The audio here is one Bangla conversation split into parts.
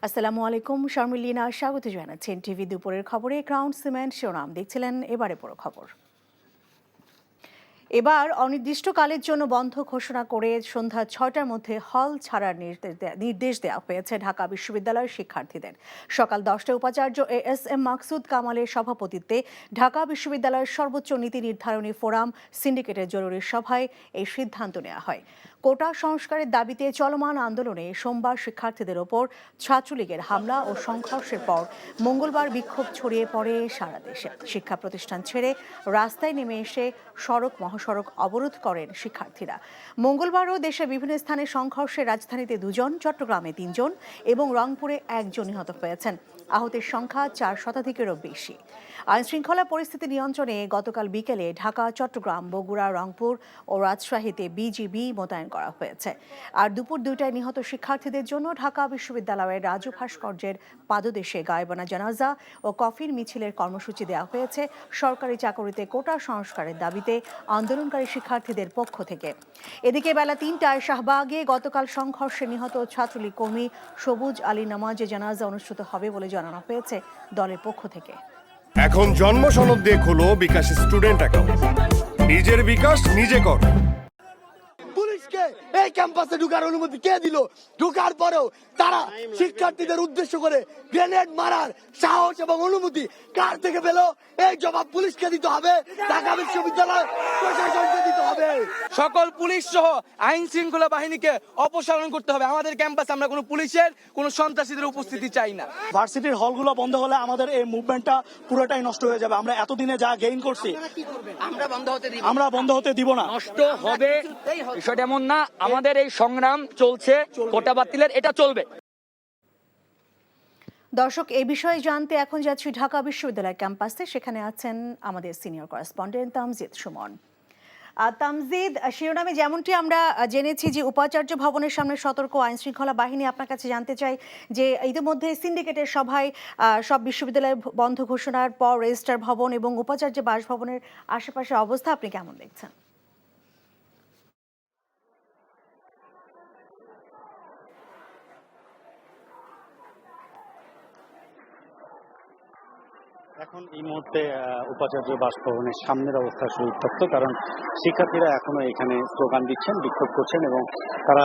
আসসালামু আলাইকুম, শারমিলিনা স্বাগত জানাচ্ছেন টিভি দুপুরের খবরে। ক্রাউন সিমেন্ট শিরোনাম দেখছিলেন, এবারে পুরো খবর। এবার অনির্দিষ্টকালের জন্য বন্ধ ঘোষণা করে সন্ধ্যা ৬টার মধ্যে হল ছাড়ার নির্দেশ দেওয়া হয়েছে ঢাকা বিশ্ববিদ্যালয়ের শিক্ষার্থীদের। সকাল 10টায় উপাচার্য এস এম মাকসুদ কামালের সভাপতিত্বে ঢাকা বিশ্ববিদ্যালয়ের সর্বোচ্চ নীতি নির্ধারণী ফোরাম সিন্ডিকেটের জরুরি সভায় এই সিদ্ধান্ত নেওয়া হয়। কোটা সংস্কারের দাবিতে চলমান আন্দোলনে সোমবার শিক্ষার্থীদের ওপর ছাত্রলীগের হামলা ও সংঘর্ষের পর মঙ্গলবার বিক্ষোভ ছড়িয়ে পড়ে সারা দেশে। শিক্ষা প্রতিষ্ঠান ছেড়ে রাস্তায় নেমে এসে সড়ক মহাসড়ক অবরোধ করেন শিক্ষার্থীরা। মঙ্গলবারও দেশের বিভিন্ন স্থানে সংঘর্ষে রাজধানীতে 2 জন, চট্টগ্রামে 3 জন এবং রংপুরে 1 জন নিহত হয়েছেন। আহতের সংখ্যা 4 শতাধিকেরও বেশি। আইনশৃঙ্খলা পরিস্থিতি নিয়ন্ত্রণে গতকাল বিকেলে ঢাকা, চট্টগ্রাম, বগুড়া, রংপুর ও রাজশাহীতে বিজিবি মোতায়েন করা হয়েছে। আর দুপুর 2টায় নিহত শিক্ষার্থীদের জন্য ঢাকা বিশ্ববিদ্যালয়ের রাজু ভাস্কর্যের পাদদেশে গায়েবানা জানাজা ও কফিন মিছিলের কর্মসূচি দেওয়া হয়েছে সরকারি চাকরিতে কোটা সংস্কারের দাবিতে আন্দোলনকারী শিক্ষার্থীদের পক্ষ থেকে। এদিকে বেলা 3টায় শাহবাগে গতকাল সংঘর্ষে নিহত ছাত্রলীগ কর্মী সবুজ আলী নামাজে জানাজা অনুষ্ঠিত হবে বলে জানানো হয়েছে দলের পক্ষ থেকে। এখন জন্ম সনদ দিয়ে খোলো বিকাশ স্টুডেন্ট অ্যাকাউন্ট। নিজের বিকাশ নিজে কর। পুলিশকে এই ক্যাম্পাসে ঢোকার অনুমতি কে দিল? ঢোকার পরেও তারা শিক্ষার্থীদের উদ্দেশ্য করে গ্রেনেড মারার সাহস এবং অনুমতি কার থেকে পেল? এই জবাব পুলিশকে দিতে হবে, ঢাকা বিশ্ববিদ্যালয় প্রশাসনকে দিতে হবে। সকল পুলিশ সহ আইন শৃঙ্খলা বাহিনীকে অপসারণ করতে হবে। আমাদের ক্যাম্পাসে আমরা কোনো পুলিশের কোনো সন্ত্রাসীদের উপস্থিতি চাই না। ভার্সিটির হলগুলো বন্ধ হলে আমাদের এই মুভমেন্টটা পুরোটাই নষ্ট হয়ে যাবে। আমরা এতদিনে যা গেইন করছি আমরা বন্ধ হতে দিব না। নষ্ট হবে বিষয়টা এমন না, আমাদের এই সংগ্রাম চলছে কোটা বাতিলের, এটা চলবে। দর্শক, এই বিষয়ে জানতে এখন যাচ্ছি ঢাকা বিশ্ববিদ্যালয় ক্যাম্পাসে। সেখানে আছেন আমাদের সিনিয়র করেসপন্ডেন্ট তামজিদ সুমন। তামজিদ, শিরোনামে যেমনটি আমরা জেনেছি যে উপাচার্য ভবনের সামনে সতর্ক আইন শৃঙ্খলা বাহিনী। আপনার কাছে জানতে চাই যে ইতিমধ্যে সিন্ডিকেটের সভায় সব বিশ্ববিদ্যালয় বন্ধ ঘোষণার পর রেজিস্ট্রার ভবন এবং উপাচার্য বাসভবনের আশেপাশে অবস্থা আপনি কেমন দেখছেন? এখন এই মুহূর্তে উপাচার্য বাসভবনের সামনের অবস্থা সুউত্তপ্ত, কারণ শিক্ষার্থীরা এখনো এখানে স্লোগান দিচ্ছেন, বিক্ষোভ করছেন এবং তারা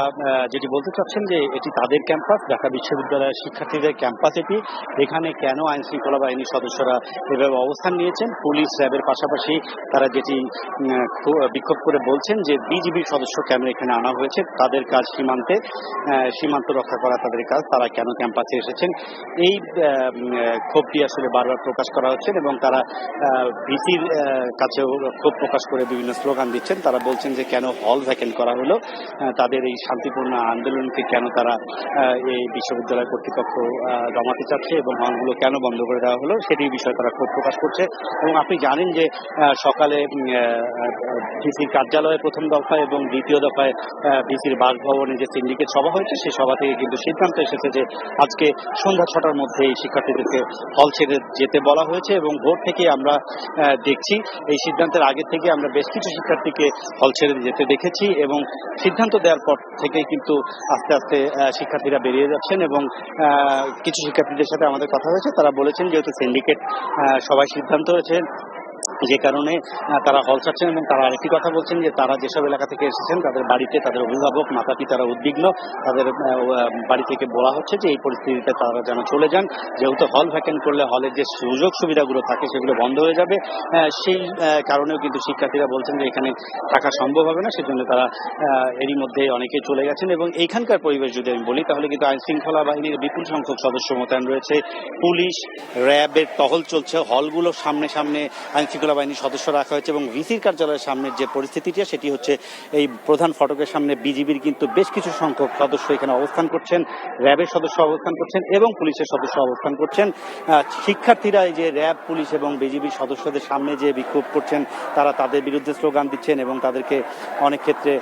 যেটি বলতে চাচ্ছেন যে এটি তাদের ক্যাম্পাস, ঢাকা বিশ্ববিদ্যালয়ের শিক্ষার্থীদের ক্যাম্পাস এটি। এখানে কেন আইন শৃঙ্খলা বাহিনীর সদস্যরা এভাবে অবস্থান নিয়েছেন? পুলিশ র্যাবের পাশাপাশি তারা যেটি বিক্ষোভ করে বলছেন যে বিজিবির সদস্য কেন এখানে আনা হয়েছে, তাদের কাজ সীমান্ত রক্ষা করা তাদের কাজ, তারা কেন ক্যাম্পাসে এসেছেন, এই ক্ষোভটি আসলে বারবার প্রকাশ করা হচ্ছেন এবং তারা ভিসির কাছেও ক্ষোভ প্রকাশ করে বিভিন্ন স্লোগান দিচ্ছেন। তারা বলছেন যে কেন হল ভ্যাকেন্ট করা হলো, তাদের এই শান্তিপূর্ণ আন্দোলনকে কেন তারা এই বিশ্ববিদ্যালয় কর্তৃপক্ষ জমাতে চাচ্ছে এবং হলগুলো কেন বন্ধ করে দেওয়া হলো, সেটির বিষয়ে তারা ক্ষোভ প্রকাশ করছে। এবং আপনি জানেন যে সকালে ভিসির কার্যালয়ে প্রথম দফায় এবং দ্বিতীয় দফায় ভিসির বাসভবনে যে সিন্ডিকেট সভা হয়েছে, সেই সভা থেকে কিন্তু সিদ্ধান্ত এসেছে যে আজকে সন্ধ্যা 6টার মধ্যে এই শিক্ষার্থীদেরকে হল ছেড়ে যেতে বলা হয়েছে। এবং ভোর থেকে আমরা দেখছি, এই সিদ্ধান্তের আগে থেকে আমরা বেশ কিছু শিক্ষার্থীকে হল ছেড়ে যেতে দেখেছি এবং সিদ্ধান্ত দেওয়ার পর থেকে কিন্তু আস্তে আস্তে শিক্ষার্থীরা বেরিয়ে যাচ্ছেন। এবং কিছু শিক্ষার্থীদের সাথে আমাদের কথা হয়েছে, তারা বলেছেন যেহেতু সিন্ডিকেট সবাই সিদ্ধান্ত হয়েছে যে কারণে তারা হল ছাড়ছেন। এবং তারা আরেকটি কথা বলছেন যে তারা যেসব এলাকা থেকে এসেছেন তাদের বাড়িতে তাদের অভিভাবক মাতা পিতারা উদ্বিগ্ন, তাদের বাড়ি থেকে বলা হচ্ছে যে এই পরিস্থিতিতে তারা যেন চলে যান, যেহেতু হল ভ্যাকেন্ট করলে হলের যে সুযোগ সুবিধাগুলো থাকে সেগুলো বন্ধ হয়ে যাবে। সেই কারণেও কিন্তু শিক্ষার্থীরা বলছেন যে এখানে থাকা সম্ভব হবে না, সেজন্য তারা এরই মধ্যে অনেকেই চলে গেছেন। এবং এইখানকার পরিবেশ যদি আমি বলি তাহলে কিন্তু আইন শৃঙ্খলা বাহিনীর বিপুল সংখ্যক সদস্য মোতায়েন রয়েছে, পুলিশ র্যাবের টহল চলছে, হলগুলোর সামনে সামনে আইন শৃঙ্খলা বাহিনীর সদস্য রাখা হয়েছে এবং ভিসির কার্যালয়ের সামনের যে পরিস্থিতিটি সেটি হচ্ছে এই প্রধান ফটকের সামনে বিজিবির কিন্তু বেশ কিছু সংখ্যক সদস্য এখানে অবস্থান করছেন, র্যাবের সদস্য অবস্থান করছেন এবং পুলিশের সদস্য অবস্থান করছেন। শিক্ষার্থীরা এই যে র্যাব, পুলিশ এবং বিজিবির সদস্যদের সামনে যে বিক্ষোভ করছেন, তারা তাদের বিরুদ্ধে স্লোগান দিচ্ছেন এবং তাদেরকে অনেক ক্ষেত্রে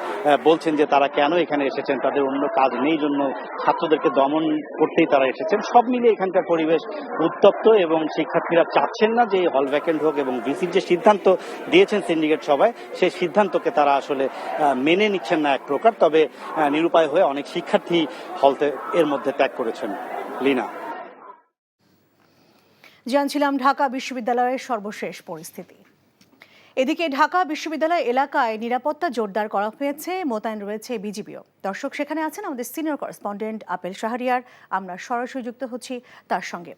বলছেন যে তারা কেন এখানে এসেছেন, তাদের অন্য কাজ নেই জন্য ছাত্রদেরকে দমন করতেই তারা এসেছেন। সব মিলিয়ে এখানকার পরিবেশ উত্তপ্ত এবং শিক্ষার্থীরা চাচ্ছেন না যে হল ভ্যাকেন্ট হোক এবং ভিসির যে সিদ্ধান্ত দিয়েছেন সিন্ডিকেট সভায় সেই সিদ্ধান্তকে তারা আসলে মেনে নিচ্ছেন না এক প্রকার। তবে নিরুপায় হয়ে অনেক শিক্ষার্থী হল এর মধ্যে ত্যাগ করেছেন। লিনা। জানছিলাম ঢাকা বিশ্ববিদ্যালয়ের সর্বশেষ পরিস্থিতি। এদিকে ঢাকা বিশ্ববিদ্যালয় এলাকায় নিরাপত্তা জোরদার করা হয়েছে, মোতায়েন রয়েছে বিজিবিও। দর্শক সেখানে আছেন আমাদের সিনিয়র করেসপন্ডেন্ট আপেল শাহরিয়ার, আমরা সরাসরি যুক্ত হচ্ছি তার সঙ্গে।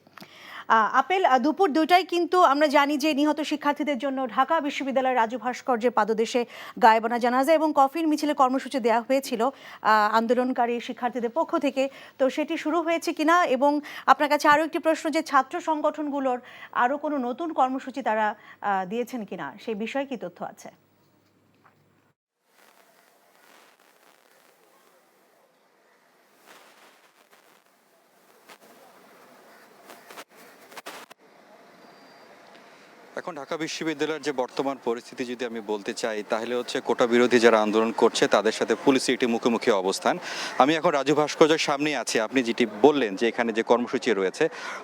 আপেল, দুপুর 2টায় কিন্তু আমরা জানি যে নিহত শিক্ষার্থীদের জন্য ঢাকা বিশ্ববিদ্যালয়ের রাজু ভাস্কর্যের পাদদেশে গায়েবানা জানাজা এবং কফিন মিছিলে কর্মসূচি দেওয়া হয়েছিল আন্দোলনকারী শিক্ষার্থীদের পক্ষ থেকে। তো সেটি শুরু হয়েছে কিনা, এবং আপনার কাছে আরও একটি প্রশ্ন যে ছাত্র সংগঠনগুলোর আরও কোনো নতুন কর্মসূচি তারা দিয়েছেন কিনা, সেই বিষয়ে কি তথ্য আছে? এখন ঢাকা বিশ্ববিদ্যালয়ের যে বর্তমান পরিস্থিতি যদি আমি বলতে চাই, তাহলে হচ্ছে কোটা বিরোধী যারা আন্দোলন করছে তাদের সাথে পুলিশের একটি মুখোমুখি অবস্থান। আমি এখন রাজু ভাস্কর্যের সামনেই আছি। আপনি যেটি বললেন যে এখানে যে কর্মসূচি রয়েছে,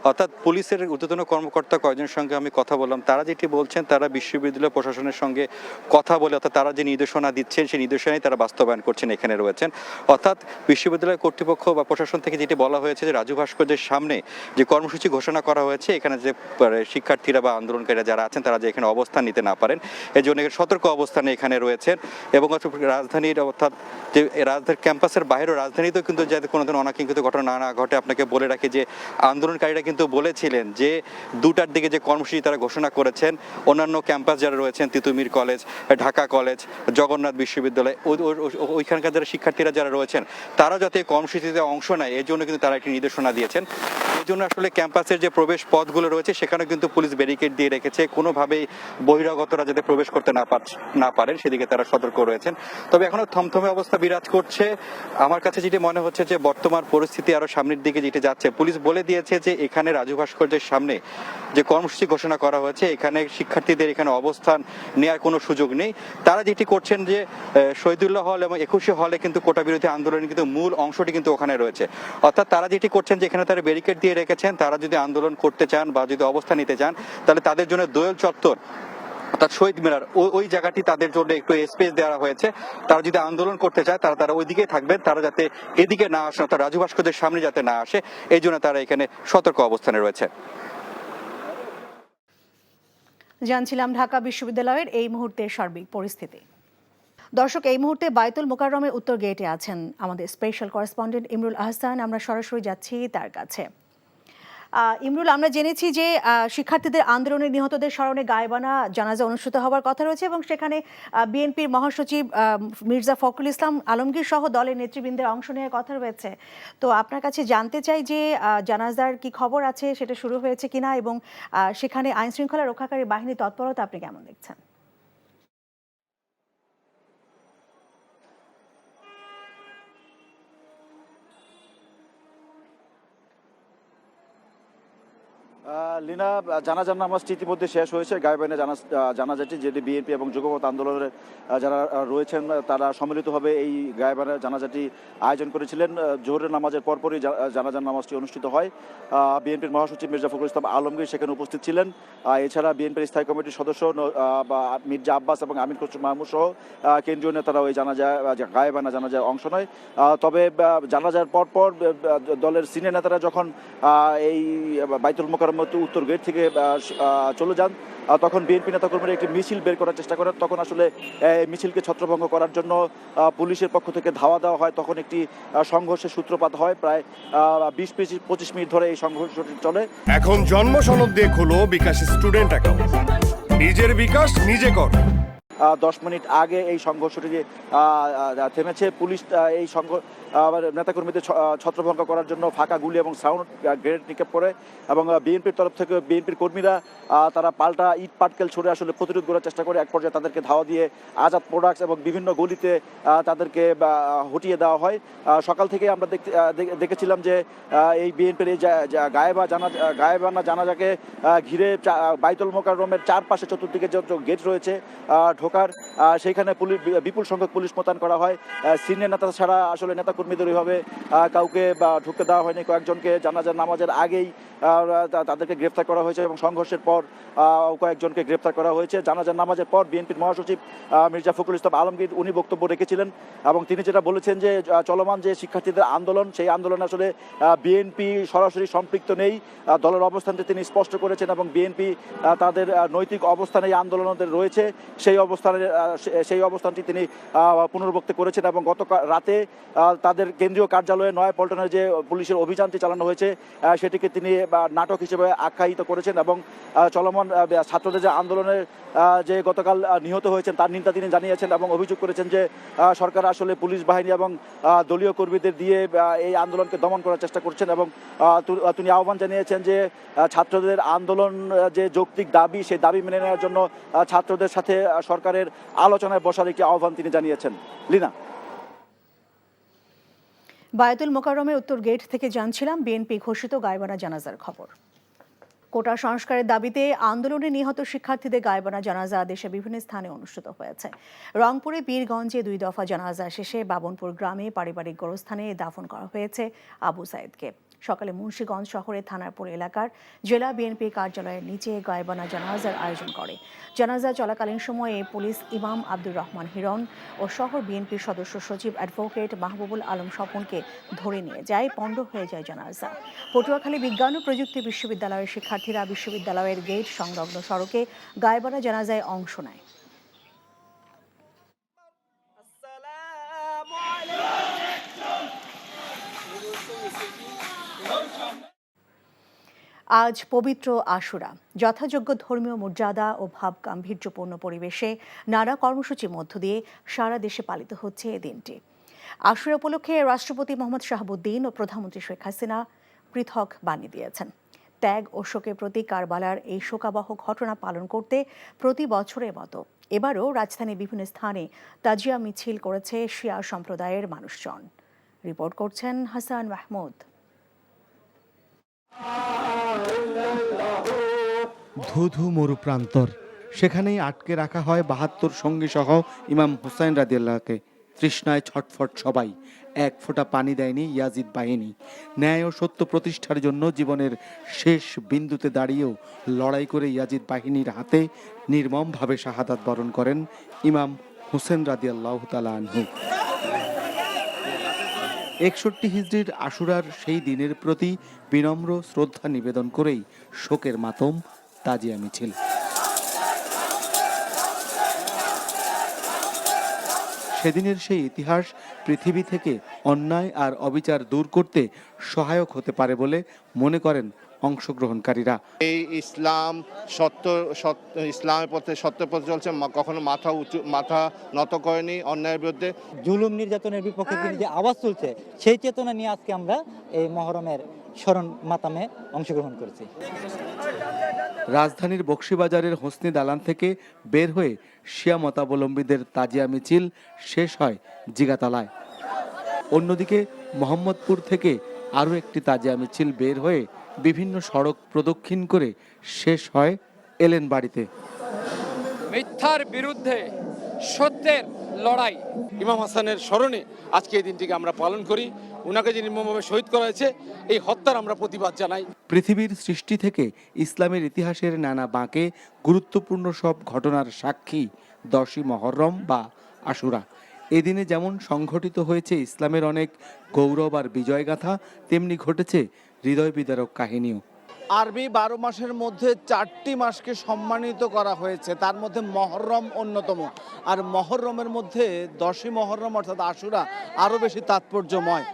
অর্থাৎ পুলিশের ঊর্ধ্বতন কর্মকর্তা কয়েকজনের সঙ্গে আমি কথা বললাম, তারা যেটি বলছেন তারা বিশ্ববিদ্যালয় প্রশাসনের সঙ্গে কথা বলে, অর্থাৎ তারা যে নির্দেশনা দিচ্ছেন সেই নির্দেশনাই তারা বাস্তবায়ন করছেন এখানে রয়েছেন। অর্থাৎ বিশ্ববিদ্যালয় কর্তৃপক্ষ বা প্রশাসন থেকে যেটি বলা হয়েছে যে রাজু ভাস্কর্যের সামনে যে কর্মসূচি ঘোষণা করা হয়েছে, এখানে যে শিক্ষার্থীরা বা আন্দোলনকারীরা যারা আছেন তারা যে এখানে অবস্থান নিতে না পারেন, এই জন্য সতর্ক অবস্থানে এখানে রয়েছেন। এবং রাজধানীর, অর্থাৎ যে রাজধানীর ক্যাম্পাসের বাইরেও রাজধানীতেও কিন্তু যাতে কোনোদিন অনাকাঙ্ক্ষিত ঘটনা না ঘটে, আপনাকে বলে রাখি যে আন্দোলনকারীরা কিন্তু বলেছিলেন যে 2টার দিকে যে কর্মসূচি তারা ঘোষণা করেছেন, অন্যান্য ক্যাম্পাস যারা রয়েছেন, তিতুমির কলেজ, ঢাকা কলেজ, জগন্নাথ বিশ্ববিদ্যালয়, ওইখানকার যারা শিক্ষার্থীরা যারা রয়েছেন তারা যাতে কর্মসূচিতে অংশ নেয় এই জন্য কিন্তু তারা একটি নির্দেশনা দিয়েছেন। এই জন্য আসলে ক্যাম্পাসের যে প্রবেশ পথগুলো রয়েছে সেখানে কিন্তু পুলিশ ব্যারিকেড দিয়ে রেখেছে, কোনোভাবেই বহিরাগতরা যাতে প্রবেশ করতে না পারেন সেদিকে তারা সতর্ক রয়েছেন। তবে এখনো থমথমে অবস্থা বিরাজ করছে। আমার কাছে যেটি মনে হচ্ছে যে বর্তমান পরিস্থিতি আরো সামনের দিকে যেটি যাচ্ছে। পুলিশ বলে দিয়েছে যে এখানে রাজু ভাস্কর্যের সামনে যে কর্মসূচি ঘোষণা করা হয়েছে, এখানে শিক্ষার্থীদের এখানে অবস্থান নেওয়ার কোনো সুযোগ নেই। তারা যেটি করছেন যে শহীদুল্লাহ হল এবং 21শে হলে কিন্তু কোটা বিরোধী আন্দোলনের কিন্তু মূল অংশটি কিন্তু ওখানে রয়েছে। অর্থাৎ তারা যেটি করছেন যে এখানে তারা ব্যারিকেড দিয়ে রেখেছেন, তারা যদি আন্দোলন করতে চান বা যদি অবস্থান নিতে চান তাহলে তাদের জন্য দোয়েল চত্বর, অর্থাৎ শহীদ মিনার, ওই জায়গাটি তাদের জন্য একটু স্পেস দেওয়া হয়েছে। তারা যদি আন্দোলন করতে চায় তারা ওইদিকে থাকবেন, তারা যাতে এদিকে না আসে, অর্থাৎ রাজু ভাস্কর্যের সামনে যাতে না আসে, এই জন্য তারা এখানে সতর্ক অবস্থানে রয়েছে। জানছিলাম ঢাকা বিশ্ববিদ্যালয়ের এই মুহূর্তের সার্বিক পরিস্থিতি। দর্শক, এই মুহূর্তে বায়তুল মোকাররমের উত্তর গেটে আছেন আমাদের স্পেশাল করেসপন্ডেন্ট ইমরুল আহসান, আমরা সরাসরি যাচ্ছি তার কাছে। ইমরুল, আমরা জেনেছি যে শিক্ষার্থীদের আন্দোলনে নিহতদের স্মরণে গায়েবানা জানাজা অনুষ্ঠিত হওয়ার কথা রয়েছে এবং সেখানে বিএনপির মহাসচিব মির্জা ফখরুল ইসলাম আলমগীর সহ দলের নেতৃবৃন্দের অংশ নেওয়ার কথা রয়েছে। তো আপনার কাছে জানতে চাই যে জানাজার কি খবর আছে, সেটা শুরু হয়েছে কিনা, এবং সেখানে আইন শৃঙ্খলা রক্ষাকারী বাহিনীর তৎপরতা আপনি কেমন দেখছেন? লিনা, জানাজার নামাজটি ইতিমধ্যে শেষ হয়েছে। গায়েবানা জানাজাটি যেটি বিএনপি এবং যুগপৎ আন্দোলনের যারা রয়েছেন তারা সম্মিলিতভাবে এই গায়েবানা জানাজাটি আয়োজন করেছিলেন। জোহরের নামাজের পরপরই জানাজার নামাজটি অনুষ্ঠিত হয়। বিএনপির মহাসচিব মির্জা ফখরুল ইসলাম আলমগীর সেখানে উপস্থিত ছিলেন। এছাড়া বিএনপির স্থায়ী কমিটির সদস্য মির্জা আব্বাস এবং আমির খসরু মাহমুদ সহ কেন্দ্রীয় নেতারা ওই গায়েবানা জানাজায় অংশ নেয়। তবে জানাজার পরপর দলের সিনিয়র নেতারা যখন এই বায়তুল মোকাররম উত্তর গেট থেকে চলে যান, তখন বিএনপি নেতাকর্মীরা একটি মিছিল বের করার চেষ্টা করেন। তখন আসলে মিছিলকে ছত্রভঙ্গ করার জন্য পুলিশের পক্ষ থেকে ধাওয়া দেওয়া হয়। তখন একটি সংঘর্ষের সূত্রপাত হয়। প্রায় 20-25 মিনিট ধরে এই সংঘর্ষটি চলে। এখন জন্ম সনদ দিয়ে খোলো বিকাশ স্টুডেন্ট অ্যাকাউন্ট, নিজের বিকাশ নিজে কর। 10 মিনিট আগে এই সংঘর্ষটি থেমেছে। পুলিশ এই নেতাকর্মীদের ছত্রভঙ্গ করার জন্য ফাঁকা গুলি এবং সাউন্ড গ্রেনেড নিক্ষেপ করে এবং বিএনপির তরফ থেকে বিএনপির কর্মীরা তারা পাল্টা ইট পাটকেল ছুড়ে আসলে প্রতিরোধ করার চেষ্টা করে। এক পর্যায়ে তাদেরকে ধাওয়া দিয়ে আজাদ প্রোডাক্টস এবং বিভিন্ন গলিতে তাদেরকে হটিয়ে দেওয়া হয়। সকাল থেকে আমরা দেখেছিলাম যে এই বিএনপির এই গায়েবানা জানাজাকে ঘিরে বায়তুল মোকাররমের চারপাশে চতুর্দিকে যে গেট রয়েছে, ঢোকার সেইখানে পুলিশ বিপুল সংখ্যক পুলিশ মোতায়েন করা হয়। সিনিয়র নেতা ছাড়া আসলে নেতাকর্মীদের ওইভাবে কাউকে ঢুকতে দেওয়া হয়নি। কয়েকজনকে জানাজার নামাজের আগেই তাদেরকে গ্রেফতার করা হয়েছে এবং সংঘর্ষের পর কয়েকজনকে গ্রেফতার করা হয়েছে। জানাজার নামাজের পর বিএনপির মহাসচিব মির্জা ফখরুল ইসলাম আলমগীর উনি বক্তব্য রেখেছিলেন এবং তিনি যেটা বলেছেন যে চলমান যে শিক্ষার্থীদের আন্দোলন, সেই আন্দোলনে আসলে বিএনপি সরাসরি সম্পৃক্ত নেই। দলের অবস্থানটি তিনি স্পষ্ট করেছেন এবং বিএনপি তাদের নৈতিক অবস্থানে এই আন্দোলনের রয়েছে, সেই অবস্থানটি তিনি পুনর্ব্যক্ত করেছেন এবং গত রাতে তাদের কেন্দ্রীয় কার্যালয়ে নয়াপল্টনের যে পুলিশের অভিযানটি চালানো হয়েছে সেটিকে তিনি নাটক হিসেবে আখ্যায়িত করেছেন এবং চলমান ছাত্রদের যে আন্দোলনের যে গতকাল নিহত হয়েছেন তার নিন্দা তিনি জানিয়েছেন এবং অভিযোগ করেছেন যে সরকার আসলে পুলিশ বাহিনী এবং দলীয় কর্মীদের দিয়ে এই আন্দোলনকে দমন করার চেষ্টা করছেন এবং তিনি আহ্বান জানিয়েছেন যে ছাত্রদের আন্দোলন যে যৌক্তিক দাবি, সেই দাবি মেনে নেওয়ার জন্য ছাত্রদের সাথে সরকারের আলোচনায় বসার একটি আহ্বান তিনি জানিয়েছেন। লিনা। বায়তুল মোকাররমের উত্তর গেট থেকে জানছিলাম বিএনপি ঘোষিত গায়েবানা জানাজার খবর। কোটা সংস্কারের দাবিতে আন্দোলনে নিহত শিক্ষার্থীদের গায়েবানা জানাজা দেশে বিভিন্ন স্থানে অনুষ্ঠিত হয়েছে। রংপুরে বীরগঞ্জে 2 দফা জানাজা শেষে বাবনপুর গ্রামে পারিবারিক গোরস্থানে দাফন করা হয়েছে আবু সাইদকে। সকালে মুন্সিগঞ্জ শহরের থানারপুর এলাকার জেলা বিএনপি কার্যালয়ের নিচে গায়েবানা জানাজার আয়োজন করে। জানাজা চলাকালীন সময়ে পুলিশ ইমাম আব্দুর রহমান হিরণ ও শহর বিএনপির সদস্য সচিব অ্যাডভোকেট মাহবুবুল আলম স্বপনকে ধরে নিয়ে যায়। পণ্ড হয়ে যায় জানাজা। পটুয়াখালী বিজ্ঞান ও প্রযুক্তি বিশ্ববিদ্যালয়ের শিক্ষার্থীরা বিশ্ববিদ্যালয়ের গেট সংলগ্ন সড়কে গায়েবানা জানাজায় অংশ নেয়। আজ পবিত্র আশুরা। যথাযোগ্য ধর্মীয় মর্যাদা ও ভাব গাম্ভীর্যপূর্ণ পরিবেশে নানা কর্মসূচির মধ্য দিয়ে সারা দেশে পালিত হচ্ছে এই দিনটি। আশুরা উপলক্ষে রাষ্ট্রপতি মোহাম্মদ শাহাবুদ্দিন ও প্রধানমন্ত্রী শেখ হাসিনা পৃথক বাণী দিয়েছেন। ত্যাগ ও শোকের প্রতি কারবালার এই শোকাবহ ঘটনা পালন করতে প্রতি বছরের মতো এবারও রাজধানীর বিভিন্ন স্থানে তাজিয়া মিছিল করেছে শিয়া সম্প্রদায়ের মানুষজন। রিপোর্ট করছেন হাসান মাহমুদ। ধুধু মরুপ্রান্তর, সেখানেই আটকে রাখা হয় 72 সঙ্গী সহ ইমাম হুসাইন রাদিয়াল্লাহুকে। তৃষ্ণায় ছটফট সবাই। এক ফোঁটা পানি দেয়নি ইয়াজিদ বাহিনী। ন্যায় ও সত্য প্রতিষ্ঠার জন্য জীবনের শেষ বিন্দুতে দাঁড়িয়েও লড়াই করে ইয়াজিদ বাহিনীর হাতে নির্মমভাবে শাহাদাত বরণ করেন ইমাম হুসেন রাদিয়াল্লাহু তাআলা আনহু। 61 হিজরির আশুরার সেই দিনের প্রতি বিনম্র শ্রদ্ধা নিবেদন করেই শোকের মাতম তাজিয়া মিছিল। সেদিনের সেই ইতিহাস পৃথিবী থেকে অন্যায় আর অবিচার দূর করতে সহায়ক হতে পারে বলে মনে করেন অংশগ্রহণকারীরা। এই ইসলামের পথে সত্যের পথে চলছে, কখনো মাথা নত করেনি অন্যায়ের বিরুদ্ধে। জুলুম নির্যাতনের বিপক্ষে যে আওয়াজ তুলছে, সেই চেতনা নিয়ে আজকে আমরা এই মহরমের স্মরণ মাতামে অংশগ্রহণ করেছি। রাজধানীর বকশীবাজারের হোসনি দালান থেকে বের হয়ে শিয়া মতাবলম্বীদের তাজিয়া মিছিল শেষ হয় জিগাতলায়। অন্যদিকে মোহাম্মদপুর থেকে আরও একটি তাজিয়া মিছিল বের হয়ে বিভিন্ন সড়ক প্রদক্ষিণ করে শেষ হয় এলেন বাড়িতে। মিথ্যার বিরুদ্ধে সত্যের লড়াই। ইমাম হাসানের স্মরণে আজকে এই দিনটিকে আমরা পালন করি। উনাকে যে নির্মমভাবে শহীদ করা হয়েছে, এই হত্যার আমরা প্রতিবাদ জানাই। পৃথিবীর সৃষ্টি থেকে ইসলামের ইতিহাসের নানা বাঁকে গুরুত্বপূর্ণ সব ঘটনার সাক্ষী 10ই মহররম বা আশুরা। এদিনে যেমন সংঘটিত হয়েছে ইসলামের অনেক গৌরব আর বিজয়গাথা, তেমনি ঘটেছে হৃদয় বিদারক কাহিনীও। আরবি 12 মাসের মধ্যে 4টি মাসকে সম্মানিত করা হয়েছে, তার মধ্যে মহররম অন্যতম। আর মহররমের মধ্যে 10ই মহররম অর্থাৎ আশুরা আরও বেশি তাৎপর্যময়।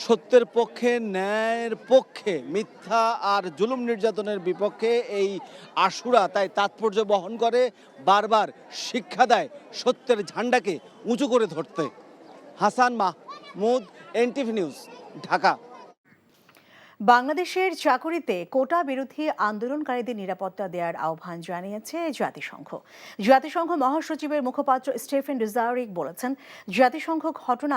সত্যের পক্ষে, ন্যায়ের পক্ষে, মিথ্যা আর জুলুম নির্যাতনের বিপক্ষে এই আশুরা তাই তাৎপর্য বহন করে, বারবার শিক্ষা দেয় সত্যের ঝান্ডাকে উঁচু করে ধরতে। Hasan Mahmud, NTV news, Dhaka. বাংলাদেশের চাকুরিতে কোটা বিরোধী আন্দোলনকারীদের নিরাপত্তা দেওয়ার আহ্বান জানিয়েছে জাতিসংঘ। জাতিসংঘ মহাসচিবের মুখপাত্র স্টেফেন ডুজারিক বলেছেন, জাতিসংঘ ঘটনা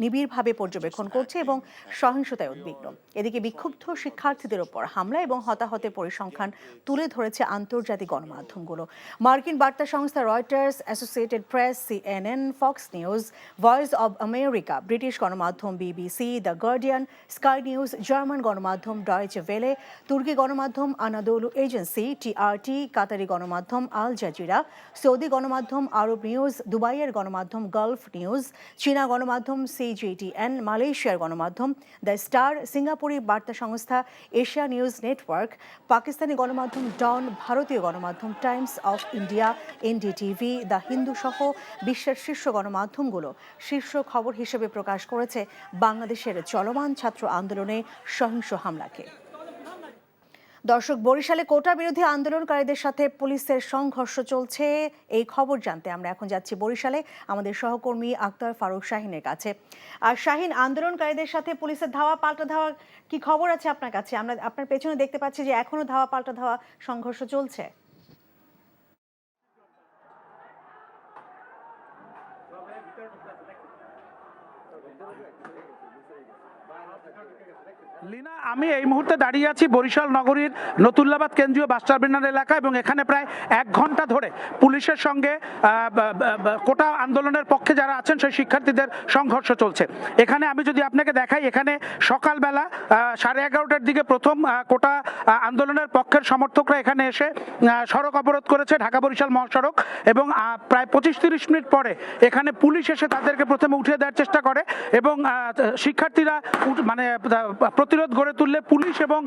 নিবিড়ভাবে পর্যবেক্ষণ করছে এবং সহিংসতায় উদ্বিগ্ন। এদিকে বিক্ষুব্ধ শিক্ষার্থীদের ওপর হামলা এবং হতাহতের পরিসংখ্যান তুলে ধরেছে আন্তর্জাতিক গণমাধ্যমগুলো। মার্কিন বার্তা সংস্থা Reuters, associated press, CNN, Fox news, voice of America, British গণমাধ্যম BBC, the guardian, sky news, German গণমাধ্যম ডয়েচে ভেলে, তুর্কি গণমাধ্যম আনাদোলু এজেন্সি, TRT, কাতারি গণমাধ্যম আল জাজিরা, সৌদি গণমাধ্যম আরব নিউজ, দুবাইয়ের গণমাধ্যম গালফ নিউজ, চীনা গণমাধ্যম CGTN, মালয়েশিয়ার গণমাধ্যম দ্য স্টার, সিঙ্গাপুরি বার্তা সংস্থা এশিয়া নিউজ নেটওয়ার্ক, পাকিস্তানি গণমাধ্যম ডন, ভারতীয় গণমাধ্যম Times of India, NDTV, the Hindu সহ বিশ্বের শীর্ষ গণমাধ্যমগুলো শীর্ষ খবর হিসেবে প্রকাশ করেছে বাংলাদেশের চলমান ছাত্র আন্দোলনে সহিংস হামলাকে। দর্শক, বরিশালে কোটা বিরোধী আন্দোলনকারীদের সাথে পুলিশের সংঘর্ষ চলছে। এই খবর জানতে আমরা এখন যাচ্ছি বরিশালে আমাদের সহকর্মী আক্তার ফারুক শাহিনের কাছে। আর শাহিন, আন্দোলনকারীদের সাথে পুলিশের ধাওয়া পাল্টা ধাওয়া কি খবর আছে আপনার কাছে? আমরা আপনার পেছনে দেখতে পাচ্ছি যে এখনো ধাওয়া পাল্টা ধাওয়া সংঘর্ষ চলছে। লীনা, আমি এই মুহূর্তে দাঁড়িয়ে আছি বরিশাল নগরীর নতুল্লাবাদ কেন্দ্রীয় বাস টার্মিনাল এলাকা এবং এখানে প্রায় 1 ঘন্টা ধরে পুলিশের সঙ্গে কোটা আন্দোলনের পক্ষে যারা আছেন সেই শিক্ষার্থীদের সংঘর্ষ চলছে। এখানে আমি যদি আপনাকে দেখাই, এখানে সকালবেলা 11:30টার দিকে প্রথম কোটা আন্দোলনের পক্ষের সমর্থকরা এখানে এসে সড়ক অবরোধ করেছে, ঢাকা বরিশাল মহাসড়ক, এবং প্রায় 25-30 মিনিট পরে এখানে পুলিশ এসে তাদেরকে প্রথমে উঠিয়ে দেওয়ার চেষ্টা করে এবং শিক্ষার্থীরা মানে প্রতিরোধ গড়ে তুললে পুলিশ এবং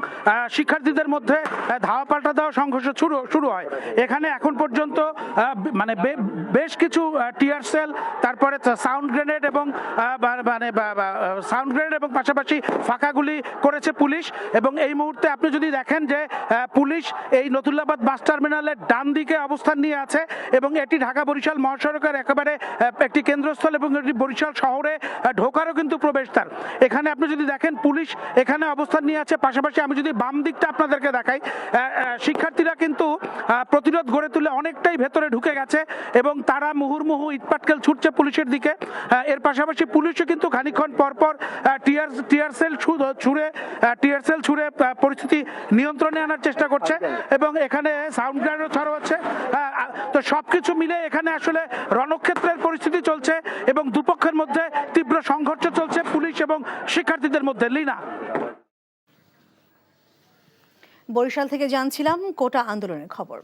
শিক্ষার্থীদের মধ্যে ধাওয়া পাল্টা দেওয়া সংঘর্ষ শুরু হয়। এখানে এখন পর্যন্ত মানে বেশ কিছু টিয়ার সেল, তারপরে সাউন্ড গ্রেনেড এবং পাশাপাশি ফাঁকা গুলি করেছে পুলিশ। এবং এই মুহূর্তে আপনি যদি দেখেন যে পুলিশ এই নতুল্লাবাদ বাস টার্মিনালের ডান দিকে অবস্থান নিয়ে আছে এবং এটি ঢাকা বরিশাল মহাসড়কের একেবারে একটি কেন্দ্রস্থল এবং এটি বরিশাল শহরে ঢোকারও কিন্তু প্রবেশদ্বার। এখানে আপনি যদি দেখেন পুলিশ এখানে অবস্থান নিয়ে আছে। পাশাপাশি আমি যদি বাম দিকটা আপনাদেরকে দেখাই, শিক্ষার্থীরা কিন্তু প্রতিরোধ গড়ে তুলে অনেকটাই ভেতরে ঢুকে গেছে এবং তারা মুহুর্মুহু ইটপাটকেল ছুটছে পুলিশের দিকে। এর পাশাপাশি পুলিশও কিন্তু খানিকক্ষণ পরপর টিয়ার সেল ছুড়ে পরিস্থিতি নিয়ন্ত্রণে আনার চেষ্টা করছে এবং এখানে সাউন্ড গ্রেনেডও ছড়া হচ্ছে। তো সবকিছু মিলে এখানে আসলে রণক্ষেত্রের পরিস্থিতি চলছে এবং দুপক্ষের মধ্যে তীব্র সংঘর্ষ চলছে পুলিশ এবং শিক্ষার্থীদের মধ্যে। লীনা, বরিশাল থেকে জানছিলাম কোটা আন্দোলনের খবর।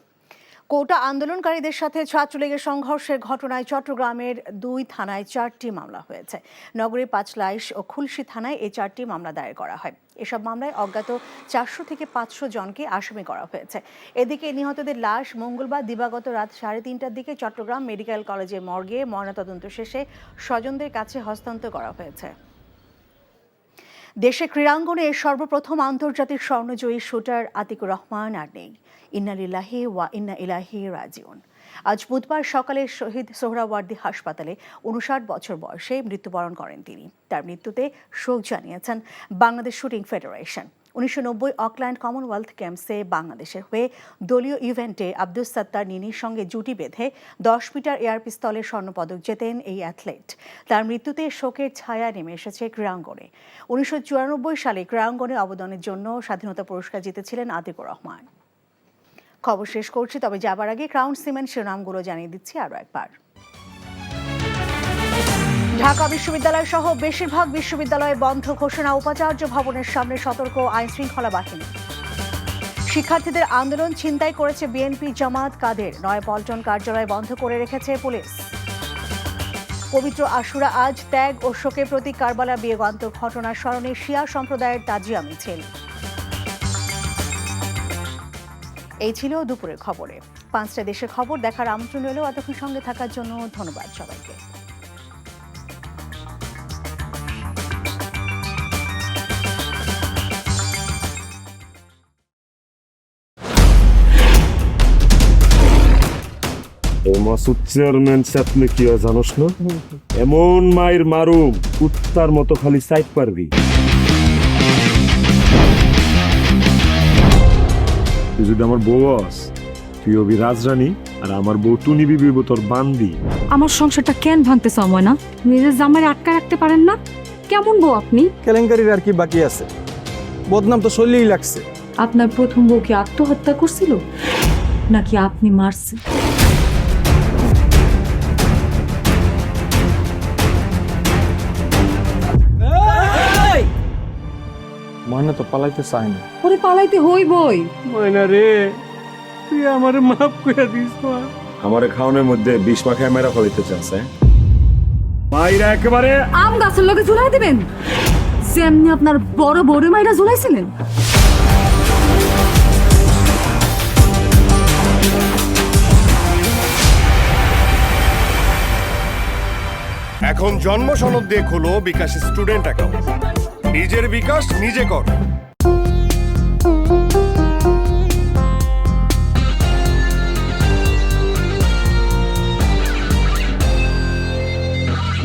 কোটা আন্দোলনকারীদের সাথে ছাত্রলীগের সংঘর্ষের ঘটনায় চট্টগ্রামের 2 থানায় 4টি মামলা হয়েছে। নগরীর পাঁচলাইশ ও খুলশী থানায় এই 4টি মামলা দায়ের করা হয়। এসব মামলায় অজ্ঞাত 400 থেকে 500 জনকে আসামি করা হয়েছে। এদিকে নিহতদের লাশ মঙ্গলবার দিবাগত রাত 3:30টার দিকে চট্টগ্রাম মেডিকেল কলেজের মর্গে ময়নাতদন্ত শেষে স্বজনদের কাছে হস্তান্তর করা হয়েছে। দেশে ক্রীড়াঙ্গনে সর্বপ্রথম আন্তর্জাতিক স্বর্ণজয়ী শুটার আতিকুর রহমান আর নেই। ইন্না লিল্লাহি ওয়া ইন্না ইলাইহি রাজিউন। আজ বুধবার সকালে শহীদ সোহরাওয়ার্দী হাসপাতালে 59 বছর বয়সে মৃত্যুবরণ করেন তিনি। তার মৃত্যুতে শোক জানিয়েছেন Bangladesh shooting federation. 1990 Auckland Commonwealth গেমসে বাংলাদেশের হয়ে দলীয় ইভেন্টে আব্দুস সাত্তার নিনির সঙ্গে জুটি বেঁধে 10 মিটার এয়ার পিস্তলে স্বর্ণপদক জেতেন এই অ্যাথলেট। তার মৃত্যুতে শোকের ছায়া নেমে এসেছে ক্রীড়াঙ্গনে। 1994 সালে ক্রীড়াঙ্গনে অবদানের জন্য স্বাধীনতা পুরস্কার জিতেছিলেন আতিকুর রহমান। খবর শেষ করছি, তবে যাবার আগে ক্রাউন সিমেন্ট শিরোনামগুলো জানিয়ে দিচ্ছি আরও একবার। ঢাকা বিশ্ববিদ্যালয় সহ বেশিরভাগ বিশ্ববিদ্যালয়ে বন্ধ ঘোষণা, উপাচার্য ভবনের সামনে সতর্ক আইন শৃঙ্খলা বাহিনী। শিক্ষার্থীদের আন্দোলন ছিনতাই করেছে বিএনপি, জামাত, কাদের। নয়াপল্টন কার্যালয় বন্ধ করে রেখেছে পুলিশ। পবিত্র আশুরা আজ, ত্যাগ ও শোকের প্রতীক কারবালা বিয়োগান্তক ঘটনার স্মরণে শিয়া সম্প্রদায়ের তাজিয়া মিছিল। এই ছিল দুপুরের খবরে। 5টা দেশের খবর দেখার আমন্ত্রণ রইল। এতক্ষণ সঙ্গে থাকার জন্য ধন্যবাদ সবাইকে। মাসুদ চেয়ারম্যান চাপলে কি হয় জানোস না? এমন মায়ের মারুম কুত্তার মতো খালি সাইড পারবি। তুই যদি আমার বউ হস, তুই হবি রাজরানী আর আমার বউ টুনি বিবি হইব তোর বান্দি। আমার সংসারটা কেন ভাঙতে চাও ময়না? নিজের জামাই আটকা রাখতে পারেন না? কেমন বউ আপনি? কেলেঙ্কারির আর কি বাকি আছে? বদনাম তো শৈলেই লাগছে। আপনার প্রথম বউ কি আত্মহত্যা করছিল নাকি আপনি মারছেন? ময়না তো পালাইতে চায় না। ওরে পালাইতে হইবই। ময়না রে, তুই আমারে মাফ করে দিস মা। আমারে খাওয়ানোর মধ্যে বিষ মাখায় মেরা ফলাইতে চাচ্ছে। মাইরা একেবারে আম গাছের লগে ঝুলাই দিবেন যেমনি আপনার বড় বড় মাইরা ঝুলাইছিলেন। এখন জন্ম সনদ দিয়ে খোলো বিকাশ স্টুডেন্ট অ্যাকাউন্ট। নিজের বিকাশ নিজে কর।